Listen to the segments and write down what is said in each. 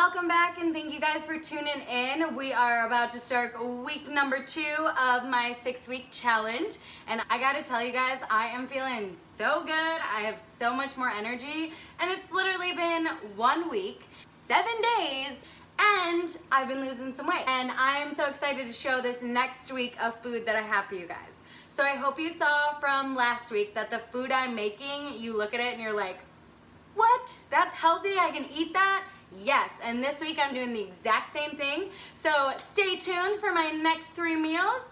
Welcome back and thank you guys for tuning in. We are about to start week number 2 of my 6-week challenge. And I gotta tell you guys, I am feeling so good. I have so much more energy. And it's literally been 1 week, 7 days, and I've been losing some weight. And I'm so excited to show this next week of food that I have for you guys. So I hope you saw from last week that the food I'm making, you look at it and you're like, what? That's healthy? I can eat that? Yes, and this week I'm doing the exact same thing. So stay tuned for my next 3 meals.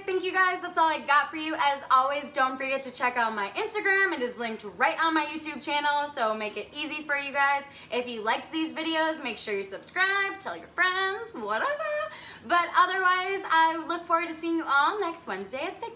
Thank you guys, that's all I got for you. As always, don't forget to check out my Instagram. It is linked right on my YouTube channel, so make it easy for you guys. If you liked these videos, make sure you subscribe, tell your friends, whatever. But otherwise, I look forward to seeing you all next Wednesday at 6.